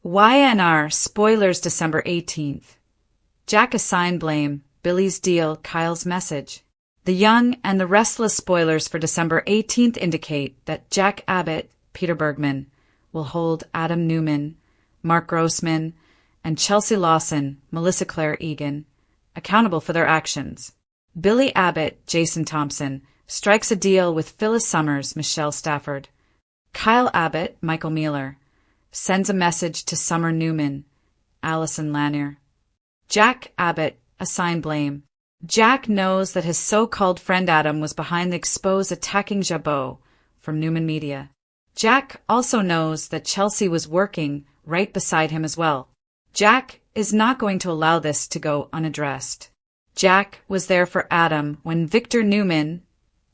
YNR spoilers December 18th. Jack assign blame, Billy's deal, Kyle's message. The Young and the Restless spoilers for December 18th indicate that Jack Abbott, Peter Bergman, will hold Adam Newman, Mark Grossman, and Chelsea Lawson, Melissa Claire Egan, accountable for their actions. Billy Abbott, Jason Thompson, strikes a deal with Phyllis Summers, Michelle Stafford. Kyle Abbott, Michael Mueller, sends a message to Summer Newman, Allison Lanier. Jack Abbott assign blame. Jack knows that his so-called friend Adam was behind the expose attacking Jabot from Newman Media. Jack also knows that Chelsea was working right beside him as well. Jack is not going to allow this to go unaddressed. Jack was there for Adam when Victor Newman,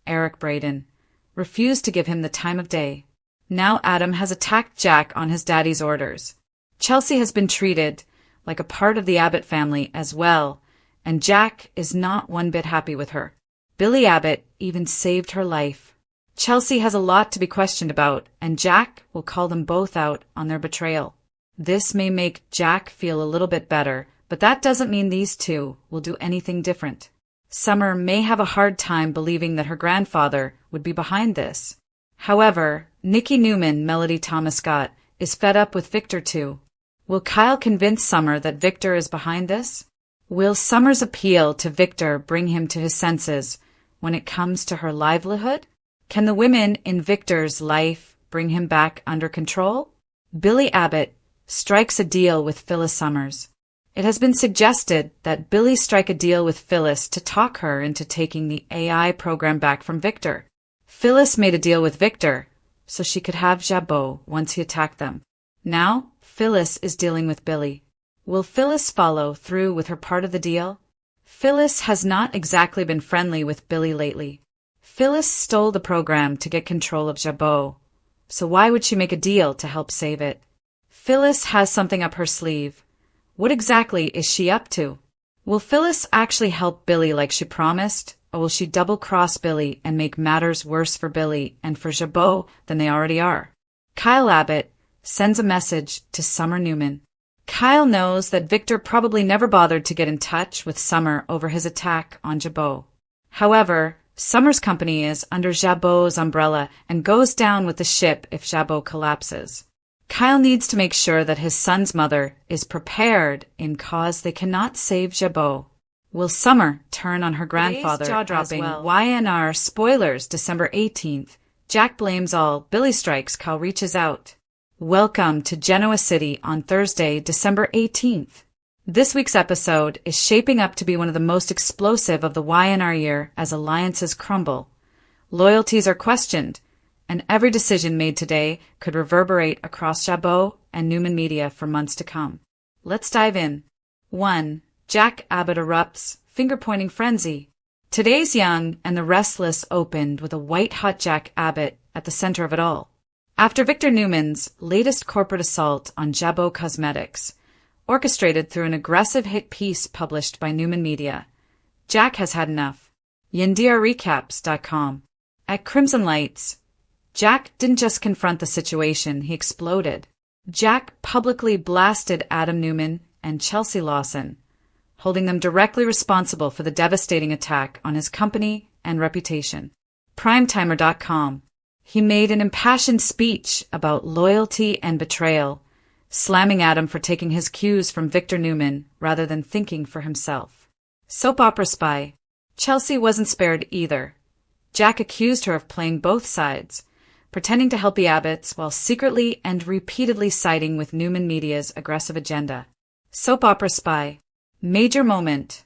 Eric Braden, refused to give him the time of day. Now Adam has attacked Jack on his daddy's orders. Chelsea has been treated like a part of the Abbott family as well, and Jack is not one bit happy with her. Billy Abbott even saved her life. Chelsea has a lot to be questioned about, and Jack will call them both out on their betrayal. This may make Jack feel a little bit better, but that doesn't mean these two will do anything different. Summer may have a hard time believing that her grandfather would be behind this. However, Nikki Newman, Melody Thomas Scott, is fed up with Victor too. Will Kyle convince Summer that Victor is behind this? Will Summer's appeal to Victor bring him to his senses when it comes to her livelihood? Can the women in Victor's life bring him back under control? Billy Abbott strikes a deal with Phyllis Summers. It has been suggested that Billy strike a deal with Phyllis to talk her into taking the AI program back from Victor. Phyllis made a deal with Victor so she could have Jabot once he attacked them. Now, Phyllis is dealing with Billy. Will Phyllis follow through with her part of the deal? Phyllis has not exactly been friendly with Billy lately. Phyllis stole the program to get control of Jabot, so why would she make a deal to help save it? Phyllis has something up her sleeve. What exactly is she up to? Will Phyllis actually help Billy like she promised, or will she double-cross Billy and make matters worse for Billy and for Jabot than they already are? Kyle Abbott sends a message to Summer Newman. Kyle knows that Victor probably never bothered to get in touch with Summer over his attack on Jabot. However, Summer's company is under Jabot's umbrella and goes down with the ship if Jabot collapses. Kyle needs to make sure that his son's mother is prepared in case they cannot save Jabot. Will Summer turn on her grandfather? Jaw-dropping as well. YNR spoilers December 18th. Jack blames all. Billy strikes. Kyle reaches out. Welcome to Genoa City on Thursday, December 18th. This week's episode is shaping up to be one of the most explosive of the YNR year as alliances crumble. Loyalties are questioned, and every decision made today could reverberate across Jabot and Newman Media for months to come. Let's dive in. 1. Jack Abbott erupts, finger-pointing frenzy. Today's Young and the Restless opened with a white-hot Jack Abbott at the center of it all. After Victor Newman's latest corporate assault on Jabot Cosmetics, orchestrated through an aggressive hit piece published by Newman Media, Jack has had enough. YindiaRecaps.com. At Crimson Lights, Jack didn't just confront the situation, he exploded. Jack publicly blasted Adam Newman and Chelsea Lawson, holding them directly responsible for the devastating attack on his company and reputation. Primetimer.com. He made an impassioned speech about loyalty and betrayal, slamming Adam for taking his cues from Victor Newman rather than thinking for himself. Soap Opera Spy. Chelsea wasn't spared either. Jack accused her of playing both sides, pretending to help the Abbotts while secretly and repeatedly siding with Newman Media's aggressive agenda. Soap Opera Spy. Major moment.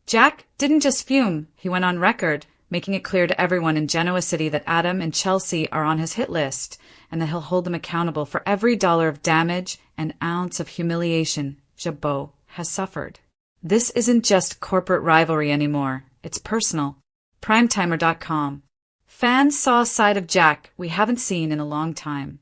Jack didn't just fume, he went on record, making it clear to everyone in Genoa City that Adam and Chelsea are on his hit list, and that he'll hold them accountable for every dollar of damage and ounce of humiliation Jabot has suffered. This isn't just corporate rivalry anymore, it's personal. Primetimer.com. Fans saw a side of Jack we haven't seen in a long time.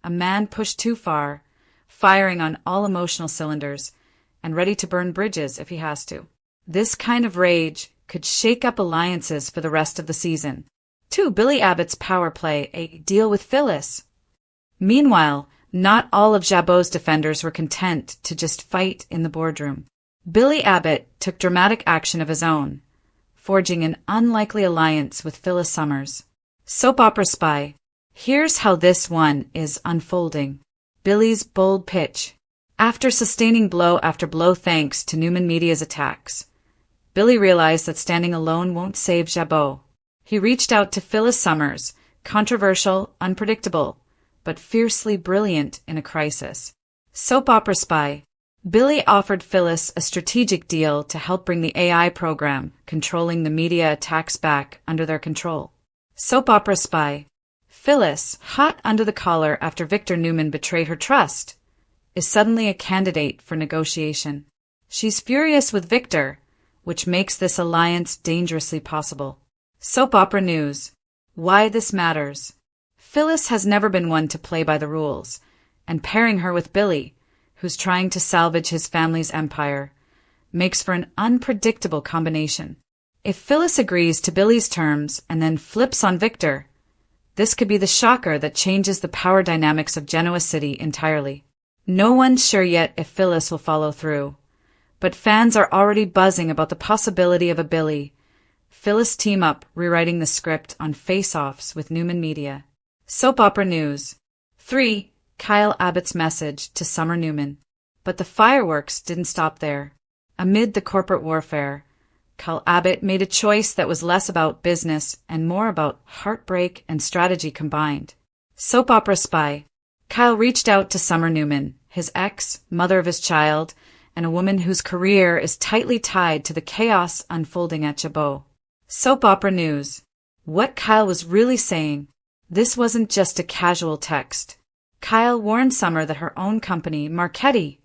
A man pushed too far, firing on all emotional cylinders, and ready to burn bridges if he has to. This kind of rage could shake up alliances for the rest of the season. 2. Billy Abbott's power play, a deal with Phyllis. Meanwhile, Not all of Jabot's defenders were content to just fight in the boardroom. Billy Abbott took dramatic action of his own, forging an unlikely alliance with Phyllis Summers. Soap opera spy. Here's how this one is unfolding. Billy's bold pitch. After sustaining blow after blow thanks to Newman Media's attacks, Billy realized that standing alone won't save Jabot. He reached out to Phyllis Summers, controversial, unpredictable, but fiercely brilliant in a crisis. Soap opera spy. Billy offered Phyllis a strategic deal to help bring the AI program controlling the media attacks back under their control. Soap opera spy. Phyllis, hot under the collar after Victor Newman betrayed her trust, is suddenly a candidate for negotiation. She's furious with Victor, which makes this alliance dangerously possible. Soap opera news. Why this matters. Phyllis has never been one to play by the rules, and pairing her with Billy, who's trying to salvage his family's empire, makes for an unpredictable combination. If Phyllis agrees to Billy's terms and then flips on Victor, this could be the shocker that changes the power dynamics of Genoa City entirely. No one's sure yet if Phyllis will follow through, but fans are already buzzing about the possibility of a Billy Phyllis team-up rewriting the script on face-offs with Newman Media. Soap opera news. 3. Kyle Abbott's message to Summer Newman. But the fireworks didn't stop there. Amid the corporate warfare, Kyle Abbott made a choice that was less about business and more about heartbreak and strategy combined. Soap opera spy. Kyle reached out to Summer Newman, his ex, mother of his child, and a woman whose career is tightly tied to the chaos unfolding at Jabot. Soap opera news. What Kyle was really saying. This wasn't just a casual text. Kyle warned Summer that her own company, Marchetti,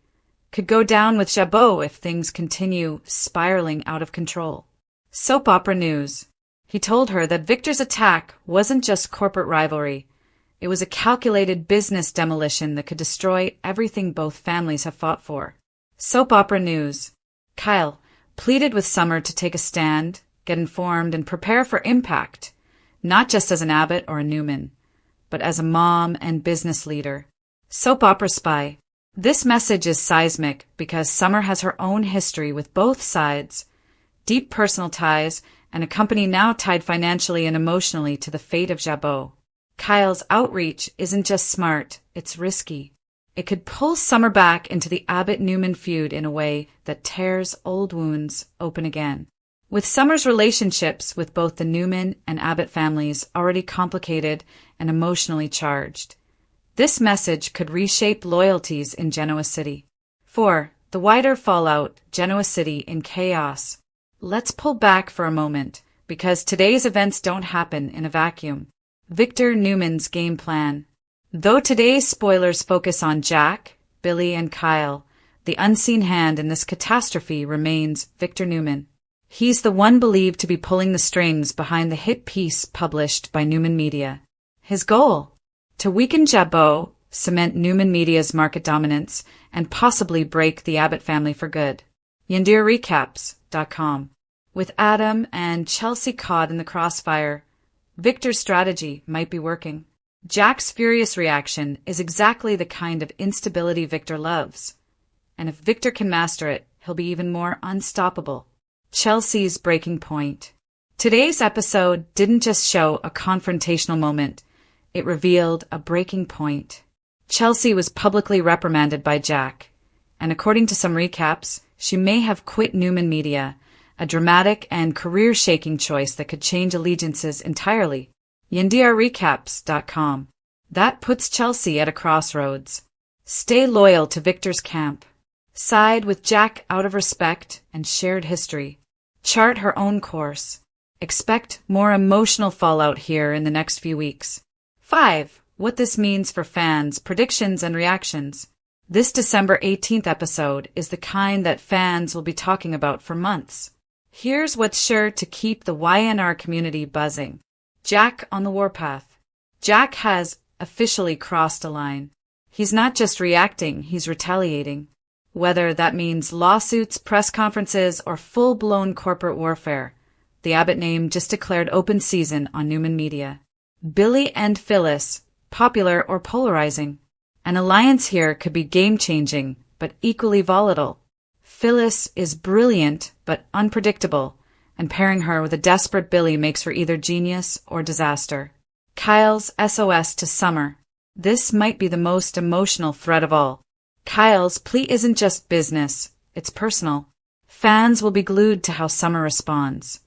could go down with Jabot if things continue spiraling out of control. Soap opera news. He told her that Victor's attack wasn't just corporate rivalry. It was a calculated business demolition that could destroy everything both families have fought for. Soap opera news. Kyle pleaded with Summer to take a stand, get informed, and prepare for impact, not just as an Abbott or a Newman, but as a mom and business leader. Soap opera spy. This message is seismic because Summer has her own history with both sides, deep personal ties, and a company now tied financially and emotionally to the fate of Jabot. Kyle's outreach isn't just smart, it's risky. It could pull Summer back into the Abbott-Newman feud in a way that tears old wounds open again. With Summer's relationships with both the Newman and Abbott families already complicated and emotionally charged, this message could reshape loyalties in Genoa City. 4. The wider fallout, Genoa City in chaos. Let's pull back for a moment, because today's events don't happen in a vacuum. Victor Newman's game plan. Though today's spoilers focus on Jack, Billy, and Kyle, the unseen hand in this catastrophe remains Victor Newman. He's the one believed to be pulling the strings behind the hit piece published by Newman Media. His goal? To weaken Jabot, cement Newman Media's market dominance, and possibly break the Abbott family for good. YandiraRecaps.com. With Adam and Chelsea caught in the crossfire, Victor's strategy might be working. Jack's furious reaction is exactly the kind of instability Victor loves. And if Victor can master it, he'll be even more unstoppable. Chelsea's breaking point. Today's episode didn't just show a confrontational moment, it revealed a breaking point. Chelsea was publicly reprimanded by Jack, and according to some recaps, she may have quit Newman Media, a dramatic and career-shaking choice that could change allegiances entirely. YandiraRecaps.com. That puts Chelsea at a crossroads. Stay loyal to Victor's camp. Side with Jack out of respect and shared history. Chart her own course. Expect more emotional fallout here in the next few weeks. 5. What this means for fans, predictions, and reactions. This December 18th episode is the kind that fans will be talking about for months. Here's what's sure to keep the YNR community buzzing. Jack on the warpath. Jack has officially crossed a line. He's not just reacting, he's retaliating. Whether that means lawsuits, press conferences, or full-blown corporate warfare, the Abbott name just declared open season on Newman Media. Billy and Phyllis, popular or polarizing? An alliance here could be game-changing, but equally volatile. Phyllis is brilliant, but unpredictable, and pairing her with a desperate Billy makes her either genius or disaster. Kyle's SOS to Summer. This might be the most emotional thread of all. Kyle's plea isn't just business, it's personal. Fans will be glued to how Summer responds,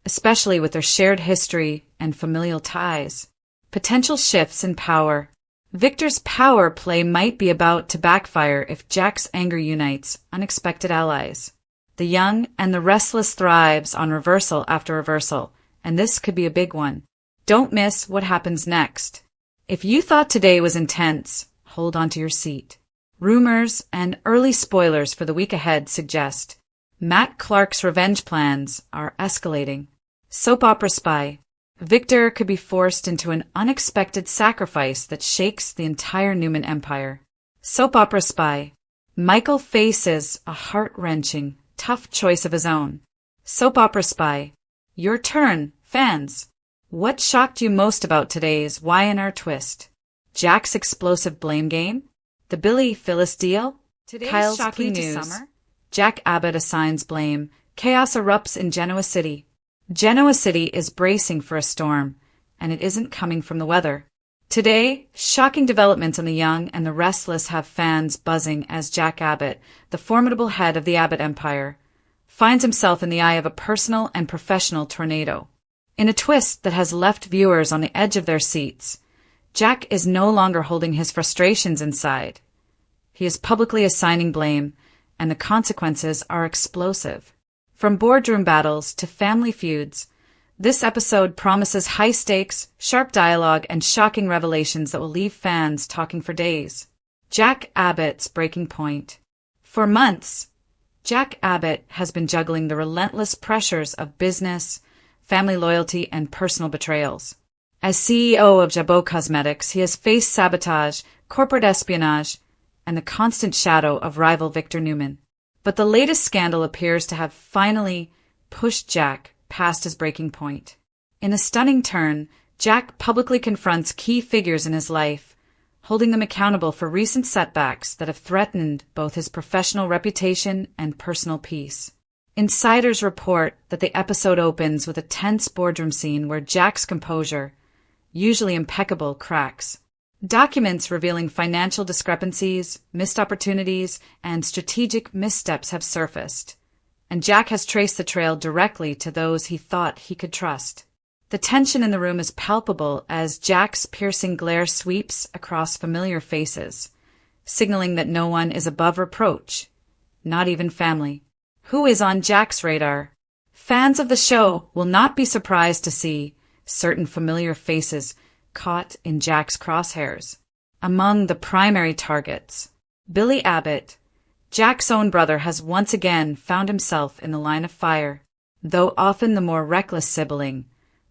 especially with their shared history and familial ties. Potential shifts in power. Victor's power play might be about to backfire if Jack's anger unites unexpected allies. The young and the restless thrives on reversal after reversal, and this could be a big one. Don't miss what happens next. If you thought today was intense, hold on to your seat. Rumors and early spoilers for the week ahead suggest Matt Clark's revenge plans are escalating. Soap opera spy. Victor could be forced into an unexpected sacrifice that shakes the entire Newman empire. Soap opera spy. Michael faces a heart-wrenching, tough choice of his own. Soap opera spy. Your turn, fans. What shocked you most about today's Y&R twist? Jack's explosive blame game? The Billy-Phyllis deal? Today's Kyle's shocking news. Summer? Jack Abbott assigns blame. Chaos erupts in Genoa City. Genoa City is bracing for a storm, and it isn't coming from the weather. Today, shocking developments on the young and the restless have fans buzzing as Jack Abbott, the formidable head of the Abbott empire, finds himself in the eye of a personal and professional tornado. In a twist that has left viewers on the edge of their seats, Jack is no longer holding his frustrations inside. He is publicly assigning blame, and the consequences are explosive. From boardroom battles to family feuds, this episode promises high stakes, sharp dialogue, and shocking revelations that will leave fans talking for days. Jack Abbott's breaking point. For months, Jack Abbott has been juggling the relentless pressures of business, family loyalty, and personal betrayals. As CEO of Jabot Cosmetics, he has faced sabotage, corporate espionage, and the constant shadow of rival Victor Newman. But the latest scandal appears to have finally pushed Jack past his breaking point. In a stunning turn, Jack publicly confronts key figures in his life, holding them accountable for recent setbacks that have threatened both his professional reputation and personal peace. Insiders report that the episode opens with a tense boardroom scene where Jack's composure, usually impeccable, cracks. Documents revealing financial discrepancies, missed opportunities, and strategic missteps have surfaced, and Jack has traced the trail directly to those he thought he could trust. The tension in the room is palpable as Jack's piercing glare sweeps across familiar faces, signaling that no one is above reproach, not even family. Who is on Jack's radar? Fans of the show will not be surprised to see certain familiar faces caught in Jack's crosshairs. Among the primary targets, Billy Abbott, Jack's own brother, has once again found himself in the line of fire. Though often the more reckless sibling,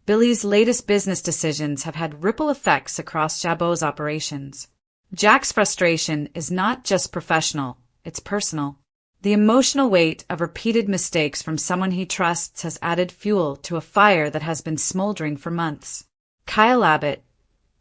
Billy's latest business decisions have had ripple effects across Jabot's operations. Jack's frustration is not just professional, it's personal. The emotional weight of repeated mistakes from someone he trusts has added fuel to a fire that has been smoldering for months. Kyle Abbott,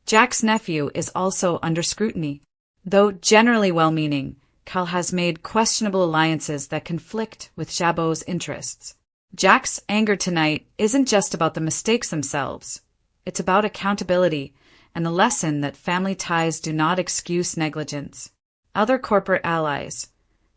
Jack's nephew, is also under scrutiny. Though generally well-meaning, Kyle has made questionable alliances that conflict with Jabot's interests. Jack's anger tonight isn't just about the mistakes themselves. It's about accountability and the lesson that family ties do not excuse negligence. Other corporate allies.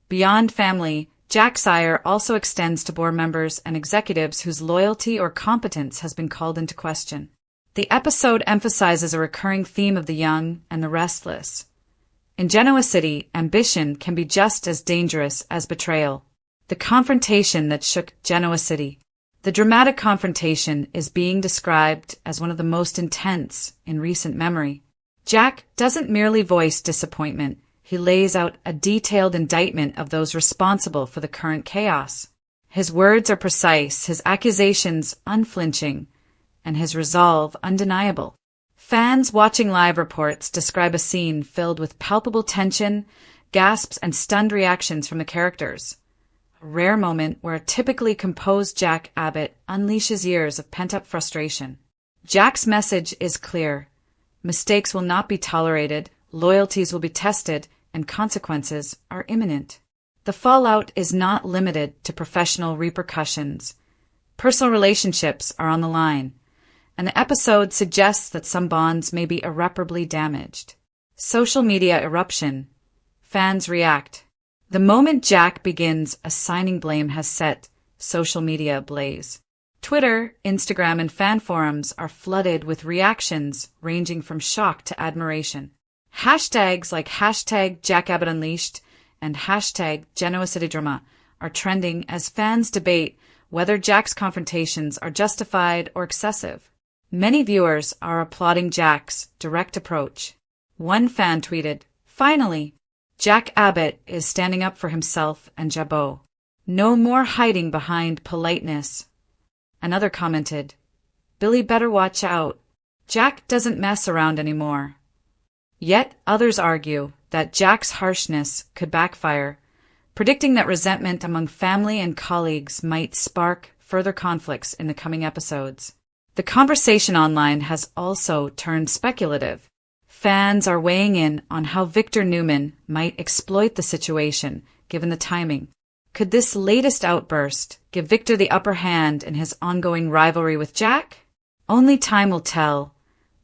Beyond family, Jack's ire also extends to board members and executives whose loyalty or competence has been called into question. The episode emphasizes a recurring theme of the young and the restless. In Genoa City, ambition can be just as dangerous as betrayal. The confrontation that shook Genoa City. The dramatic confrontation is being described as one of the most intense in recent memory. Jack doesn't merely voice disappointment, he lays out a detailed indictment of those responsible for the current chaos. His words are precise, his accusations unflinching, and his resolve undeniable. Fans watching live reports describe a scene filled with palpable tension, gasps, and stunned reactions from the characters. A rare moment where a typically composed Jack Abbott unleashes years of pent-up frustration. Jack's message is clear. Mistakes will not be tolerated, loyalties will be tested and consequences are imminent. The fallout is not limited to professional repercussions. Personal relationships are on the line, and the episode suggests that some bonds may be irreparably damaged. Social media eruption. Fans react. The moment Jack begins assigning blame has set social media ablaze. Twitter, Instagram, and fan forums are flooded with reactions ranging from shock to admiration. Hashtags like hashtag #JackAbbott and hashtag GenoaCityDrama are trending as fans debate whether Jack's confrontations are justified or excessive. Many viewers are applauding Jack's direct approach. One fan tweeted, "Finally, Jack Abbott is standing up for himself and Jabot. No more hiding behind politeness." Another commented, "Billy better watch out. Jack doesn't mess around anymore." Yet others argue that Jack's harshness could backfire, predicting that resentment among family and colleagues might spark further conflicts in the coming episodes. The conversation online has also turned speculative. Fans are weighing in on how Victor Newman might exploit the situation, given the timing. Could this latest outburst give Victor the upper hand in his ongoing rivalry with Jack? Only time will tell,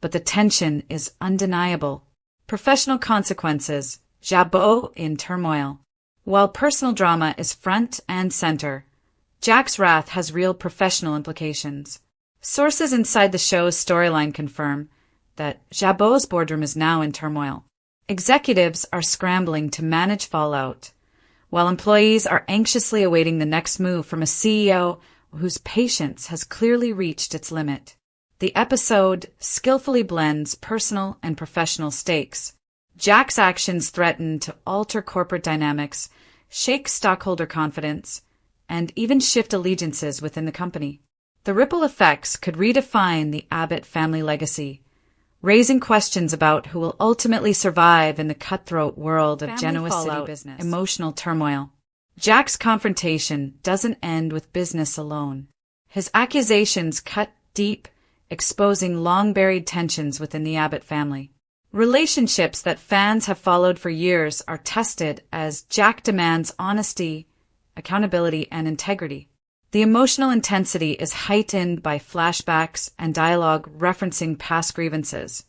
but the tension is undeniable. Professional consequences. Jabot in turmoil. While personal drama is front and center, Jack's wrath has real professional implications. Sources inside the show's storyline confirm that Jabot's boardroom is now in turmoil. Executives are scrambling to manage fallout, while employees are anxiously awaiting the next move from a CEO whose patience has clearly reached its limit. The episode skillfully blends personal and professional stakes. Jack's actions threaten to alter corporate dynamics, shake stockholder confidence, and even shift allegiances within the company. The ripple effects could redefine the Abbott family legacy, raising questions about who will ultimately survive in the cutthroat world of Genoa City business. Emotional turmoil. Jack's confrontation doesn't end with business alone. His accusations cut deep, exposing long-buried tensions within the Abbott family. Relationships that fans have followed for years are tested as Jack demands honesty, accountability, and integrity. The emotional intensity is heightened by flashbacks and dialogue referencing past grievances,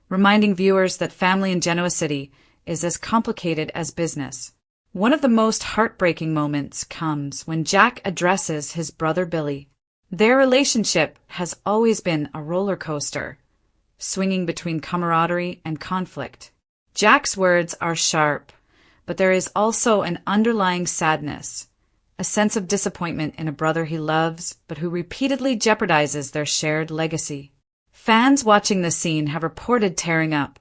reminding viewers that family in Genoa City is as complicated as business. One of the most heartbreaking moments comes when Jack addresses his brother Billy. Their relationship has always been a roller coaster, swinging between camaraderie and conflict. Jack's words are sharp, but there is also an underlying sadness, a sense of disappointment in a brother he loves, but who repeatedly jeopardizes their shared legacy. Fans watching the scene have reported tearing up,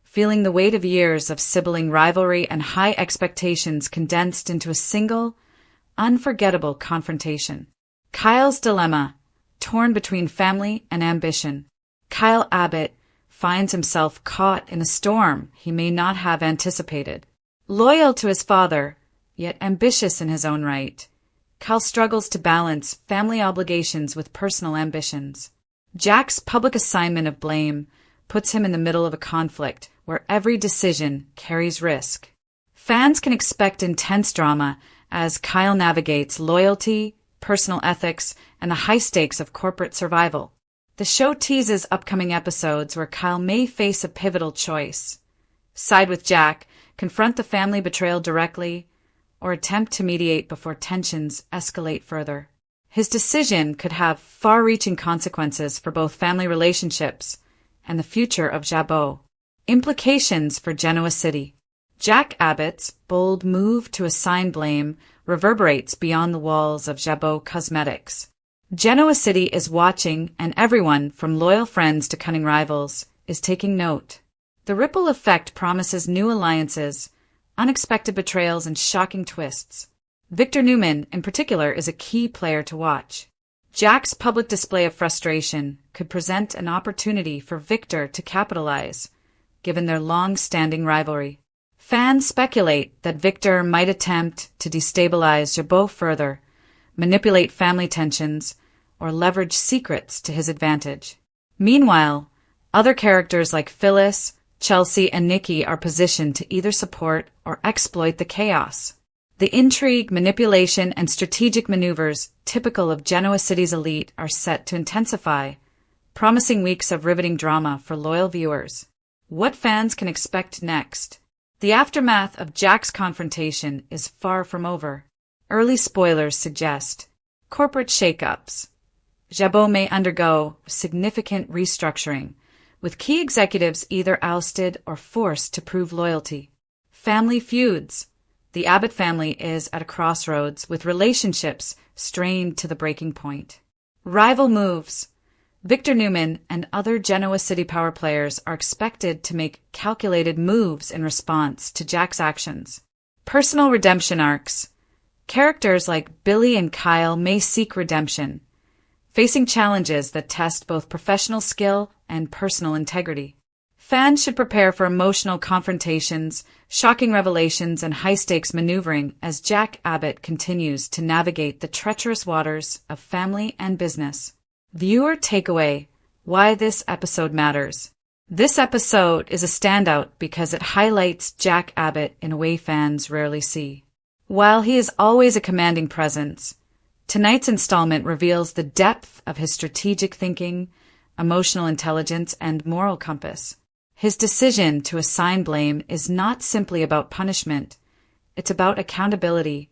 feeling the weight of years of sibling rivalry and high expectations condensed into a single, unforgettable confrontation. Kyle's dilemma, torn between family and ambition. Kyle Abbott finds himself caught in a storm he may not have anticipated. Loyal to his father, yet ambitious in his own right, Kyle struggles to balance family obligations with personal ambitions. Jack's public assignment of blame puts him in the middle of a conflict where every decision carries risk. Fans can expect intense drama as Kyle navigates loyalty, personal ethics, and the high stakes of corporate survival. The show teases upcoming episodes where Kyle may face a pivotal choice: side with Jack, confront the family betrayal directly, or attempt to mediate before tensions escalate further. His decision could have far-reaching consequences for both family relationships and the future of Jabot. Implications for Genoa City. Jack Abbott's bold move to assign blame reverberates beyond the walls of Jabot Cosmetics. Genoa City is watching, and everyone, from loyal friends to cunning rivals, is taking note. The ripple effect promises new alliances, unexpected betrayals, and shocking twists. Victor Newman, in particular, is a key player to watch. Jack's public display of frustration could present an opportunity for Victor to capitalize, given their long-standing rivalry. Fans speculate that Victor might attempt to destabilize Jabot further, manipulate family tensions, or leverage secrets to his advantage. Meanwhile, other characters like Phyllis, Chelsea and Nikki are positioned to either support or exploit the chaos. The intrigue, manipulation, and strategic maneuvers typical of Genoa City's elite are set to intensify, promising weeks of riveting drama for loyal viewers. What fans can expect next? The aftermath of Jack's confrontation is far from over. Early spoilers suggest corporate shakeups. Jabot may undergo significant restructuring, with key executives either ousted or forced to prove loyalty. Family feuds. The Abbott family is at a crossroads, with relationships strained to the breaking point. Rival moves. Victor Newman and other Genoa City power players are expected to make calculated moves in response to Jack's actions. Personal redemption arcs. Characters like Billy and Kyle may seek redemption, facing challenges that test both professional skill and personal integrity. Fans should prepare for emotional confrontations, shocking revelations, and high-stakes maneuvering as Jack Abbott continues to navigate the treacherous waters of family and business. Viewer takeaway: why this episode matters. This episode is a standout because it highlights Jack Abbott in a way fans rarely see. While he is always a commanding presence, tonight's installment reveals the depth of his strategic thinking, emotional intelligence, and moral compass. His decision to assign blame is not simply about punishment. It's about accountability,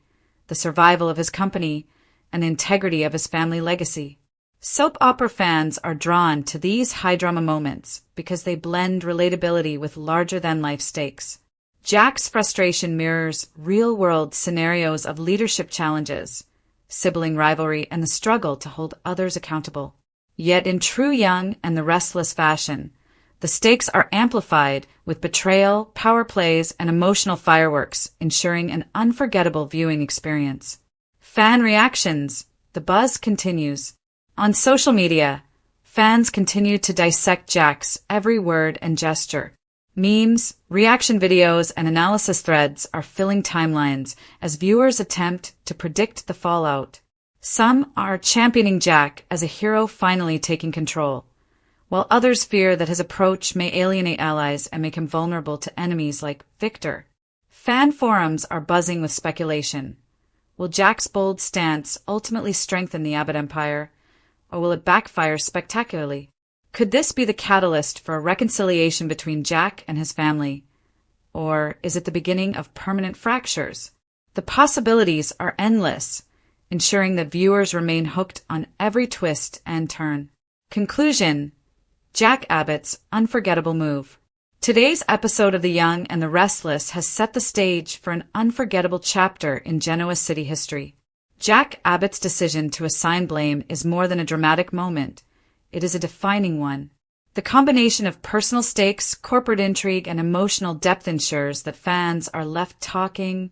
the survival of his company, and the integrity of his family legacy. Soap opera fans are drawn to these high-drama moments because they blend relatability with larger-than-life stakes. Jack's frustration mirrors real-world scenarios of leadership challenges, sibling rivalry, and the struggle to hold others accountable. Yet in true Young and the Restless fashion, the stakes are amplified with betrayal, power plays, and emotional fireworks, ensuring an unforgettable viewing experience. Fan reactions. The buzz continues. On social media, fans continue to dissect Jack's every word and gesture. Memes, reaction videos, and analysis threads are filling timelines as viewers attempt to predict the fallout. Some are championing Jack as a hero finally taking control, while others fear that his approach may alienate allies and make him vulnerable to enemies like Victor. Fan forums are buzzing with speculation. Will Jack's bold stance ultimately strengthen the Abbott empire, or will it backfire spectacularly? Could this be the catalyst for a reconciliation between Jack and his family? Or is it the beginning of permanent fractures? The possibilities are endless, ensuring that viewers remain hooked on every twist and turn. Conclusion: Jack Abbott's unforgettable move. Today's episode of The Young and the Restless has set the stage for an unforgettable chapter in Genoa City history. Jack Abbott's decision to assign blame is more than a dramatic moment. It is a defining one. The combination of personal stakes, corporate intrigue, and emotional depth ensures that fans are left talking,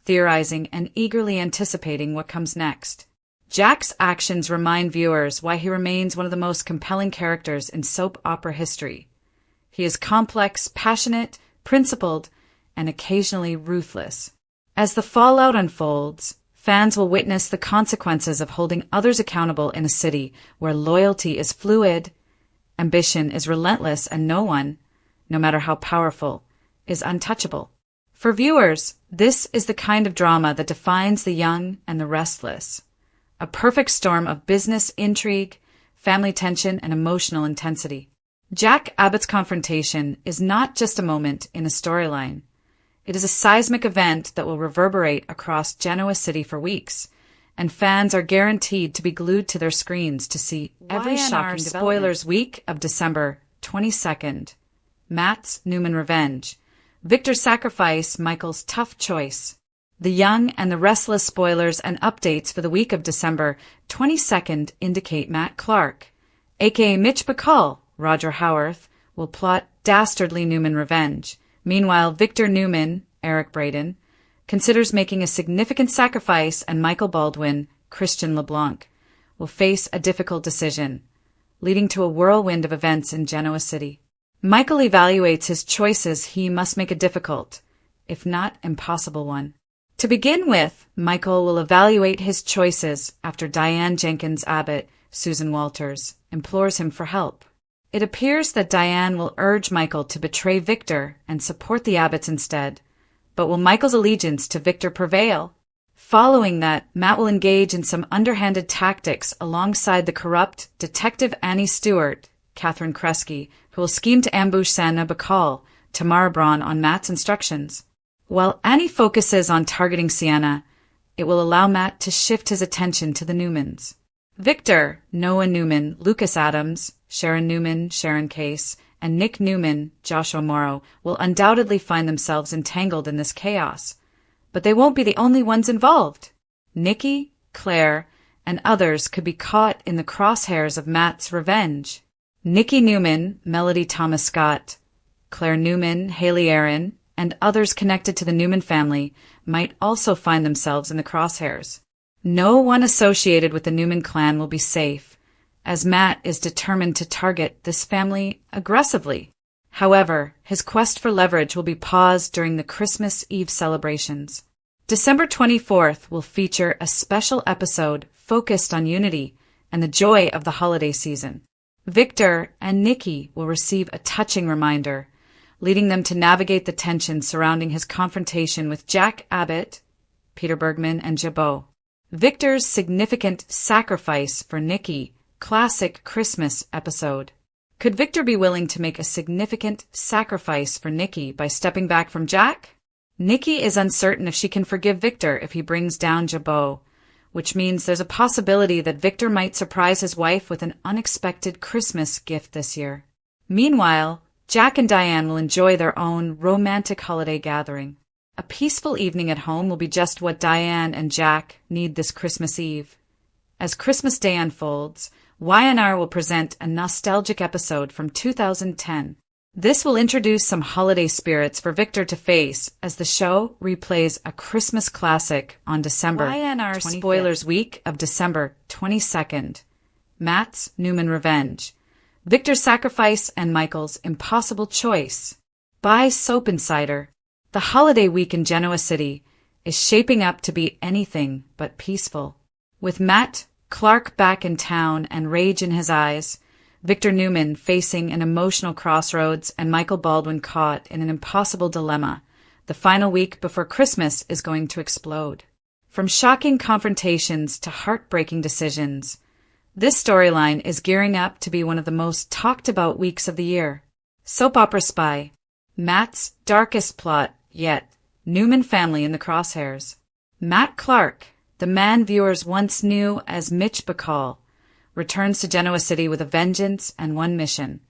theorizing, and eagerly anticipating what comes next. Jack's actions remind viewers why he remains one of the most compelling characters in soap opera history. He is complex, passionate, principled, and occasionally ruthless. As the fallout unfolds, fans will witness the consequences of holding others accountable in a city where loyalty is fluid, ambition is relentless, and no one, no matter how powerful, is untouchable. For viewers, this is the kind of drama that defines The Young and the Restless. A perfect storm of business intrigue, family tension, and emotional intensity. Jack Abbott's confrontation is not just a moment in a storyline. It is a seismic event that will reverberate across Genoa City for weeks, and fans are guaranteed to be glued to their screens to see every shocking development. Spoilers week of December 22nd. Matt's Newman revenge. Victor's sacrifice, Michael's tough choice. The Young and the Restless spoilers and updates for the week of December 22nd indicate Matt Clark, aka Mitch Bacall, Roger Howarth, will plot dastardly Newman revenge. Meanwhile, Victor Newman, Eric Braeden, considers making a significant sacrifice, and Michael Baldwin, Christian LeBlanc, will face a difficult decision, leading to a whirlwind of events in Genoa City. Michael evaluates his choices. He must make a difficult, if not impossible one. To begin with, Michael will evaluate his choices after Diane Jenkins Abbott, Susan Walters, implores him for help. It appears that Diane will urge Michael to betray Victor and support the Abbotts instead. But will Michael's allegiance to Victor prevail? Following that, Matt will engage in some underhanded tactics alongside the corrupt Detective Annie Stewart, Catherine Kresge, who will scheme to ambush Sienna Bacall, Tamara Braun on Matt's instructions. While Annie focuses on targeting Sienna, it will allow Matt to shift his attention to the Newmans. Victor, Noah Newman, Lucas Adams, Sharon Newman, Sharon Case, and Nick Newman, Joshua Morrow, will undoubtedly find themselves entangled in this chaos. But they won't be the only ones involved. Nikki, Claire, and others could be caught in the crosshairs of Matt's revenge. Nikki Newman, Melody Thomas Scott, Claire Newman, Haley Aaron, and others connected to the Newman family might also find themselves in the crosshairs. No one associated with the Newman clan will be safe, as Matt is determined to target this family aggressively. However, his quest for leverage will be paused during the Christmas Eve celebrations. December 24th will feature a special episode focused on unity and the joy of the holiday season. Victor and Nikki will receive a touching reminder, leading them to navigate the tension surrounding his confrontation with Jack Abbott, Peter Bergman, and Jabot. Victor's significant sacrifice for Nikki, classic Christmas episode. Could Victor be willing to make a significant sacrifice for Nikki by stepping back from Jack? Nikki is uncertain if she can forgive Victor if he brings down Jabot, which means there's a possibility that Victor might surprise his wife with an unexpected Christmas gift this year. Meanwhile, Jack and Diane will enjoy their own romantic holiday gathering. A peaceful evening at home will be just what Diane and Jack need this Christmas Eve. As Christmas Day unfolds, Y&R will present a nostalgic episode from 2010. This will introduce some holiday spirits for Victor to face as the show replays a Christmas classic on December Y&R 25th. Spoilers week of December 22nd. Matt's Newman Revenge. Victor's Sacrifice and Michael's Impossible Choice. By Soap Insider. The holiday week in Genoa City is shaping up to be anything but peaceful. With Matt Clark back in town and rage in his eyes, Victor Newman facing an emotional crossroads, and Michael Baldwin caught in an impossible dilemma, the final week before Christmas is going to explode. From shocking confrontations to heartbreaking decisions, this storyline is gearing up to be one of the most talked about weeks of the year. Soap Opera Spy. Matt's darkest plot yet. Newman family in the crosshairs. Matt Clark, the man viewers once knew as Mitch Bacall, returns to Genoa City with a vengeance and one mission: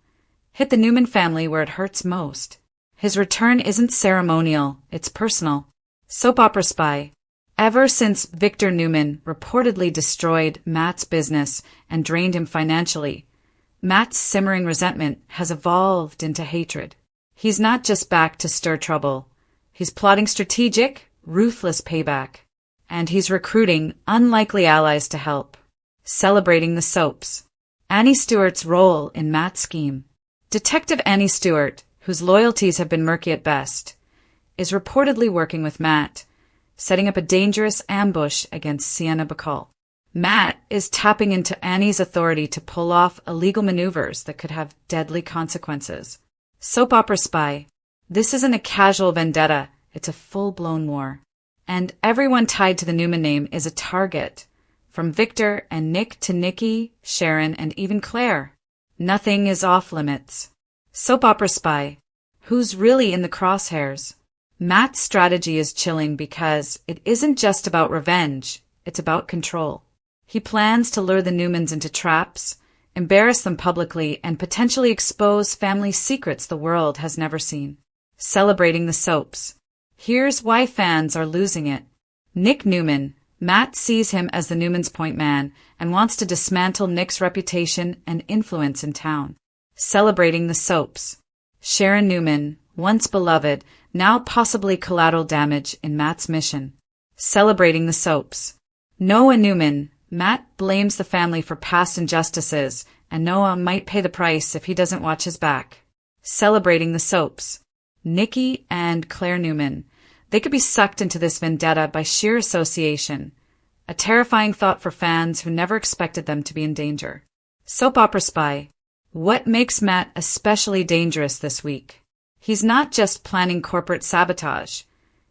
hit the Newman family where it hurts most. His return isn't ceremonial, it's personal. Soap Opera Spy. Ever since Victor Newman reportedly destroyed Matt's business and drained him financially, Matt's simmering resentment has evolved into hatred. He's not just back to stir trouble. He's plotting strategic, ruthless payback. And he's recruiting unlikely allies to help. Celebrating the soaps. Annie Stewart's role in Matt's scheme. Detective Annie Stewart, whose loyalties have been murky at best, is reportedly working with Matt, setting up a dangerous ambush against Sienna Bacall. Matt is tapping into Annie's authority to pull off illegal maneuvers that could have deadly consequences. Soap Opera Spy. This isn't a casual vendetta, it's a full-blown war. And everyone tied to the Newman name is a target, from Victor and Nick to Nikki, Sharon, and even Claire. Nothing is off limits. Soap Opera Spy. Who's really in the crosshairs? Matt's strategy is chilling because it isn't just about revenge, it's about control. He plans to lure the Newmans into traps, embarrass them publicly, and potentially expose family secrets the world has never seen. Celebrating the soaps. Here's why fans are losing it. Nick Newman. Matt sees him as the Newman's point man and wants to dismantle Nick's reputation and influence in town. Celebrating the soaps. Sharon Newman. Once beloved, now possibly collateral damage in Matt's mission. Celebrating the soaps. Noah Newman. Matt blames the family for past injustices, and Noah might pay the price if he doesn't watch his back. Celebrating the soaps. Nikki and Claire Newman. They could be sucked into this vendetta by sheer association, a terrifying thought for fans who never expected them to be in danger. Soap Opera Spy. What makes Matt especially dangerous this week? He's not just planning corporate sabotage.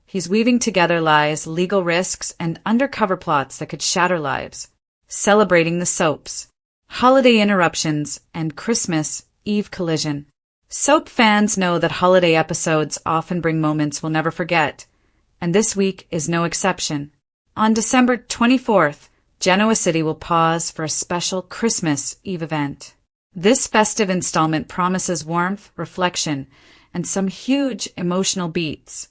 He's weaving together lies, legal risks, and undercover plots that could shatter lives. Celebrating the soaps. Holiday interruptions and Christmas Eve collision. Soap fans know that holiday episodes often bring moments we'll never forget, and this week is no exception. On December 24th, Genoa City will pause for a special Christmas Eve event. This festive installment promises warmth, reflection, and some huge emotional beats,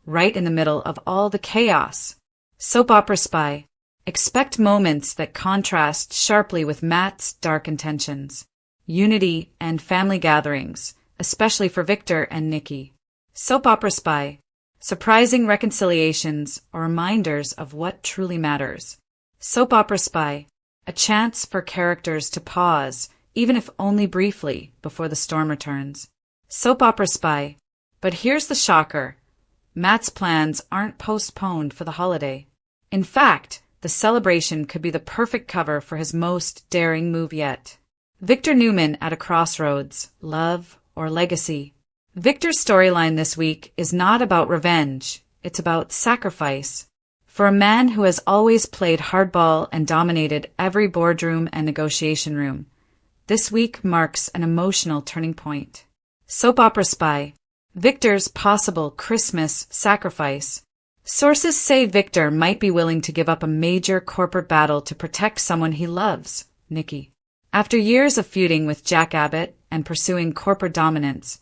right in the middle of all the chaos. Soap opera spy. Expect moments that contrast sharply with Matt's dark intentions. Unity and family gatherings, especially for Victor and Nikki. Soap opera spy. Surprising reconciliations or reminders of what truly matters. Soap opera spy. A chance for characters to pause, even if only briefly, before the storm returns. Soap opera spy. But here's the shocker. Matt's plans aren't postponed for the holiday. In fact, the celebration could be the perfect cover for his most daring move yet. Victor Newman at a crossroads, love or legacy. Victor's storyline this week is not about revenge, it's about sacrifice. For a man who has always played hardball and dominated every boardroom and negotiation room, this week marks an emotional turning point. Soap opera spy. Victor's possible Christmas sacrifice. Sources say Victor might be willing to give up a major corporate battle to protect someone he loves, Nikki. After years of feuding with Jack Abbott and pursuing corporate dominance,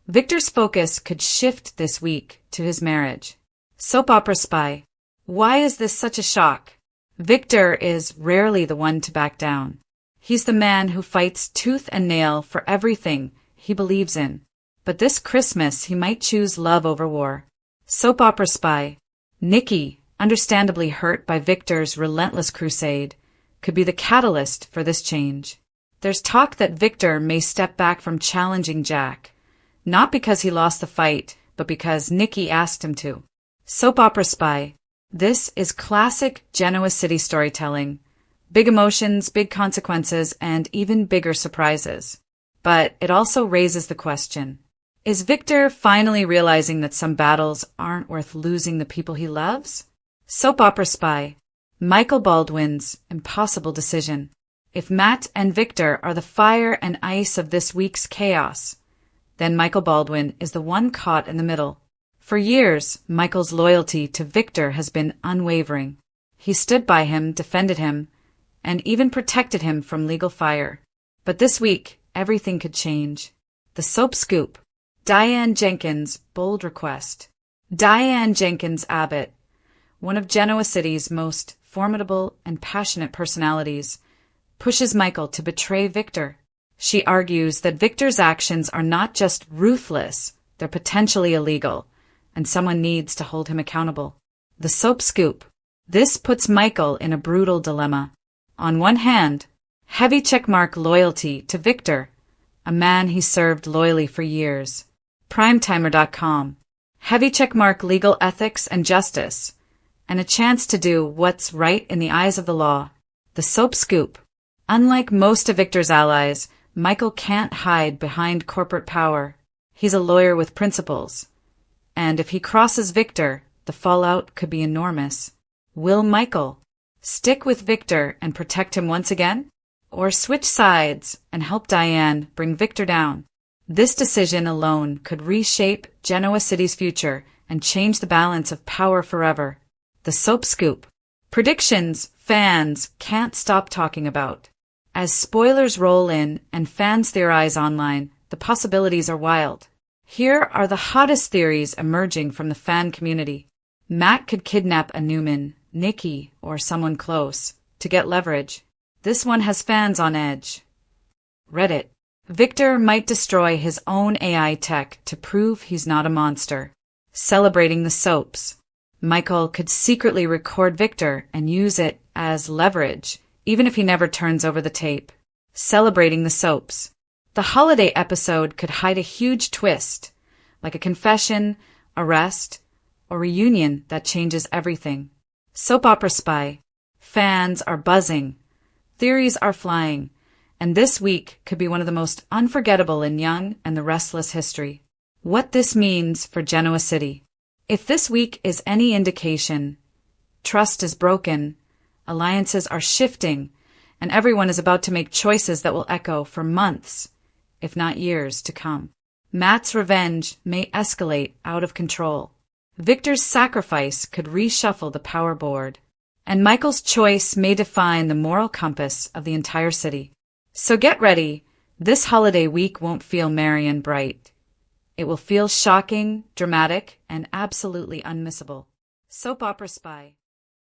Victor's focus could shift this week to his marriage. Soap opera spy. Why is this such a shock? Victor is rarely the one to back down. He's the man who fights tooth and nail for everything he believes in. But this Christmas he might choose love over war. Soap opera spy. Nikki, understandably hurt by Victor's relentless crusade, could be the catalyst for this change. There's talk that Victor may step back from challenging Jack, not because he lost the fight, but because Nikki asked him to. Soap opera spy. This is classic Genoa City storytelling. Big emotions, big consequences, and even bigger surprises. But it also raises the question. Is Victor finally realizing that some battles aren't worth losing the people he loves? Soap opera spy. Michael Baldwin's impossible decision. If Matt and Victor are the fire and ice of this week's chaos, then Michael Baldwin is the one caught in the middle. For years, Michael's loyalty to Victor has been unwavering. He stood by him, defended him, and even protected him from legal fire. But this week, everything could change. The soap scoop. Diane Jenkins' bold request. Diane Jenkins Abbott, one of Genoa City's most formidable and passionate personalities, pushes Michael to betray Victor. She argues that Victor's actions are not just ruthless, they're potentially illegal, and someone needs to hold him accountable. The soap scoop. This puts Michael in a brutal dilemma. On one hand, heavy checkmark loyalty to Victor, a man he served loyally for years. Primetimer.com. Heavy checkmark legal ethics and justice, and a chance to do what's right in the eyes of the law. The soap scoop. Unlike most of Victor's allies, Michael can't hide behind corporate power. He's a lawyer with principles. And if he crosses Victor, the fallout could be enormous. Will Michael stick with Victor and protect him once again? Or switch sides and help Diane bring Victor down? This decision alone could reshape Genoa City's future and change the balance of power forever. The soap scoop. Predictions fans can't stop talking about. As spoilers roll in and fans theorize online, the possibilities are wild. Here are the hottest theories emerging from the fan community. Matt could kidnap a Newman, Nikki, or someone close to get leverage. This one has fans on edge. Reddit. Victor might destroy his own AI tech to prove he's not a monster. Celebrating the soaps. Michael could secretly record Victor and use it as leverage, even if he never turns over the tape. Celebrating the soaps. The holiday episode could hide a huge twist, like a confession, arrest, or reunion that changes everything. Soap opera spy. Fans are buzzing. Theories are flying. and this week could be one of the most unforgettable in Young and the Restless history. What this means for Genoa City. If this week is any indication, trust is broken, alliances are shifting, and everyone is about to make choices that will echo for months, if not years, to come. Matt's revenge may escalate out of control. Victor's sacrifice could reshuffle the power board, and Michael's choice may define the moral compass of the entire city. So get ready. This holiday week won't feel merry and bright. It will feel shocking, dramatic, and absolutely unmissable. Soap Opera Spy.